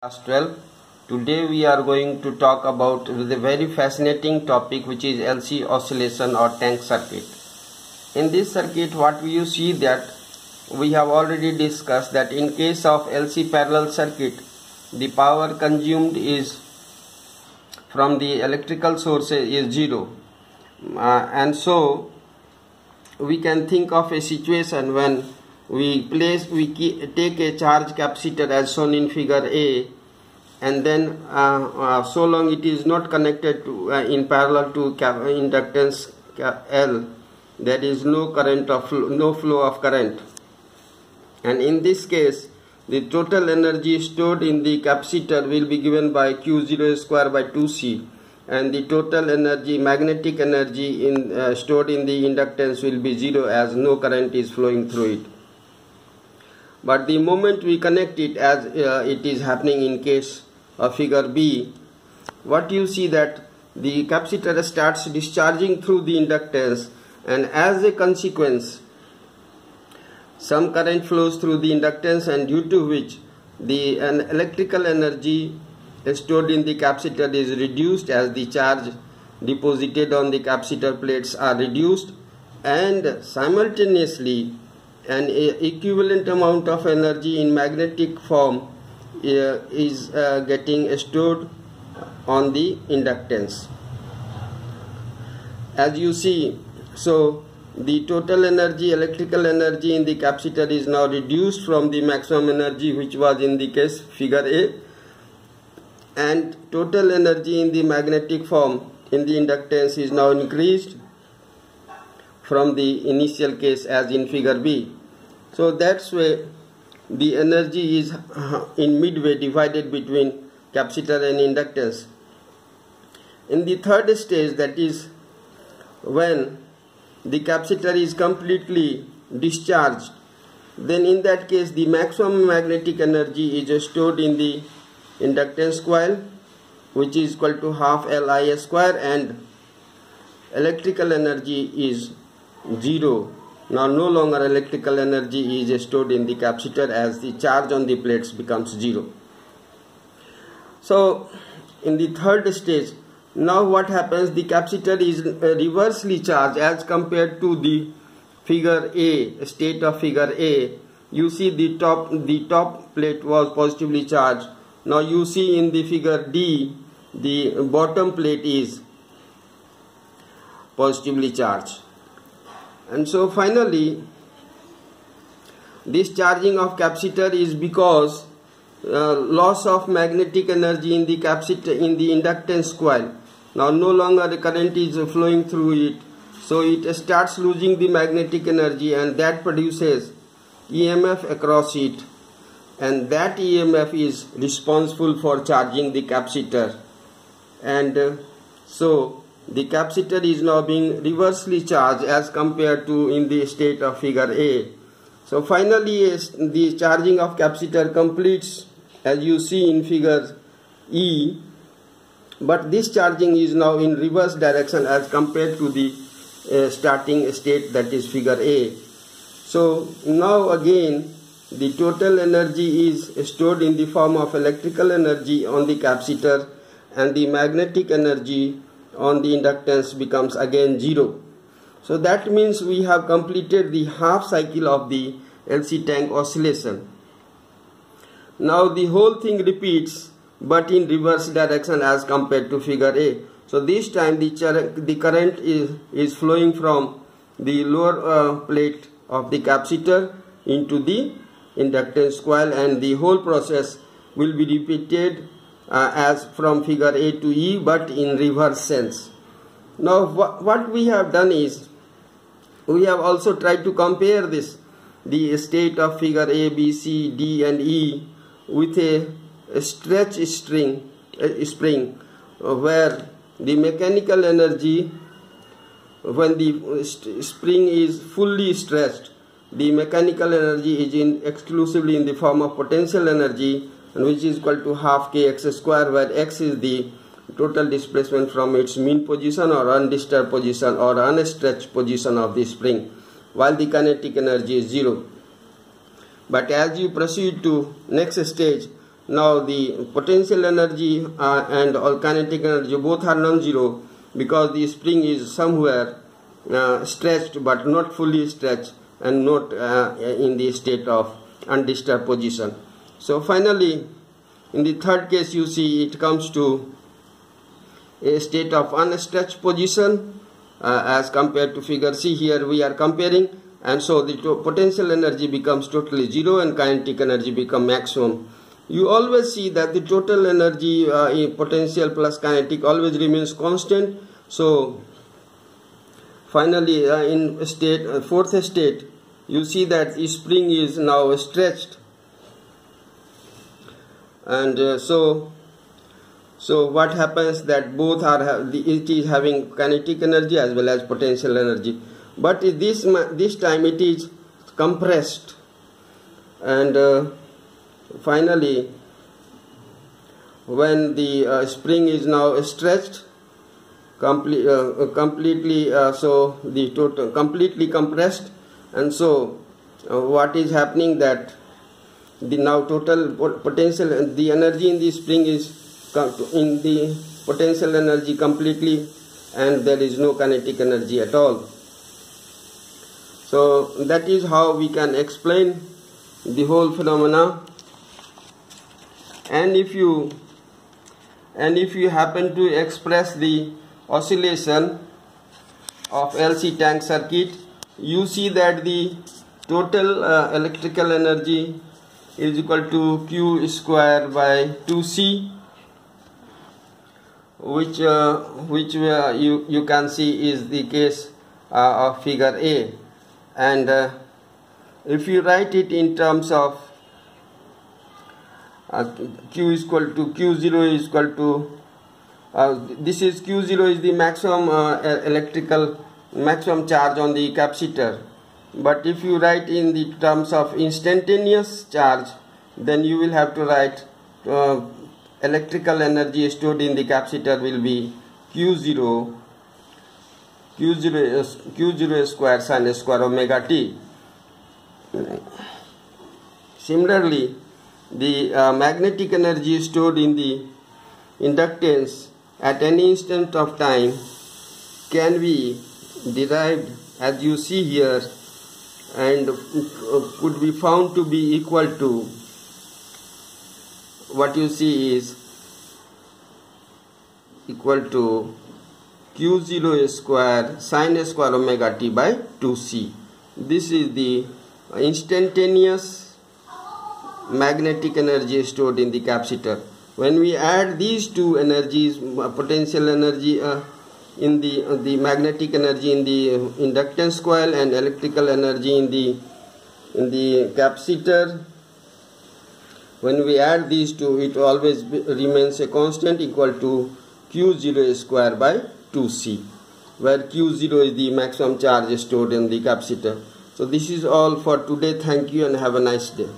Class 12. Today we are going to talk about the very fascinating topic, which is LC oscillation or tank circuit. In this circuit, what you see that we have already discussed that in case of LC parallel circuit, the power consumed is from the electrical source is zero, and so we can think of a situation when we take a charge capacitor as shown in figure A, and then so long it is not connected to in parallel to inductance L, there is no flow of current, and in this case the total energy stored in the capacitor will be given by Q0 square by 2C, and the total energy, magnetic energy stored in the inductance will be zero as no current is flowing through it. But the moment we connect it, as it is happening in case of figure B, what you see that the capacitor starts discharging through the inductance, and as a consequence some current flows through the inductance, and due to which an electrical energy stored in the capacitor is reduced as the charge deposited on the capacitor plates are reduced, and simultaneously an equivalent amount of energy in magnetic form is getting stored on the inductance, as you see. So the total energy, electrical energy in the capacitor is now reduced from the maximum energy which was in the case figure A, and total energy in the magnetic form in the inductance is now increased from the initial case as in figure B. So that's why the energy is in midway divided between capacitor and inductance. In the third stage, that is when the capacitor is completely discharged, then in that case the maximum magnetic energy is stored in the inductance coil, which is equal to half Li square, and electrical energy is zero. Now no longer electrical energy is stored in the capacitor as the charge on the plates becomes zero. So in the third stage, now what happens, the capacitor is reversely charged as compared to the figure A, state of figure A. You see the top plate was positively charged. Now you see in the figure D, the bottom plate is positively charged. And so finally this charging of capacitor is because loss of magnetic energy in the capacitor, in the inductance coil. Now no longer the current is flowing through it, so it starts losing the magnetic energy, and that produces EMF across it, and that EMF is responsible for charging the capacitor, and so the capacitor is now being reversely charged as compared to in the state of figure A. So finally the charging of capacitor completes as you see in figure E, but this charging is now in reverse direction as compared to the starting state, that is figure A. So now again the total energy is stored in the form of electrical energy on the capacitor, and the magnetic energy on the inductance becomes again zero. So that means we have completed the half cycle of the LC tank oscillation. Now the whole thing repeats, but in reverse direction as compared to figure A. So this time the current is flowing from the lower plate of the capacitor into the inductance coil, and the whole process will be repeated as from figure A to E, but in reverse sense. Now what we have done is we have also tried to compare the state of figure A, B, C, D and E with a stretch spring where the mechanical energy, when the spring is fully stretched, the mechanical energy is exclusively in the form of potential energy, and which is equal to half kx square, where x is the total displacement from its mean position or undisturbed position or unstretched position of the spring, while the kinetic energy is zero. But as you proceed to next stage, now the potential energy and all kinetic energy both are non-zero, because the spring is somewhere stretched but not fully stretched and not in the state of undisturbed position. So finally, in the third case, you see it comes to a state of unstretched position as compared to figure C. Here we are comparing, and so the potential energy becomes totally zero and kinetic energy become maximum. You always see that the total energy in potential plus kinetic always remains constant. So finally in state fourth state, you see that the spring is now stretched, and so what happens that both are it is having kinetic energy as well as potential energy, but this time it is compressed, and finally when the spring is now stretched completely, so the total completely compressed, and so what is happening that the now total potential, the energy in the spring is in the potential energy completely, and there is no kinetic energy at all. So that is how we can explain the whole phenomena. And if you happen to express the oscillation of LC tank circuit, you see that the total electrical energy is equal to Q square by 2C, which you can see is the case of figure A. And if you write it in terms of Q is equal to Q0 is equal to this is Q0 is the maximum maximum charge on the capacitor. But if you write in the terms of instantaneous charge, then you will have to write electrical energy stored in the capacitor will be Q0 square sin square omega t. Similarly, the magnetic energy stored in the inductance at any instant of time can be derived as you see here, and could be found to be equal to what you see is equal to Q0 square sin square omega t by 2C. This is the instantaneous magnetic energy stored in the capacitor. When we add these two energies, potential energy in the magnetic energy in the inductance coil and electrical energy in the capacitor, when we add these two, it always remains a constant equal to Q0 square by 2C, where Q0 is the maximum charge stored in the capacitor. So this is all for today. Thank you and have a nice day.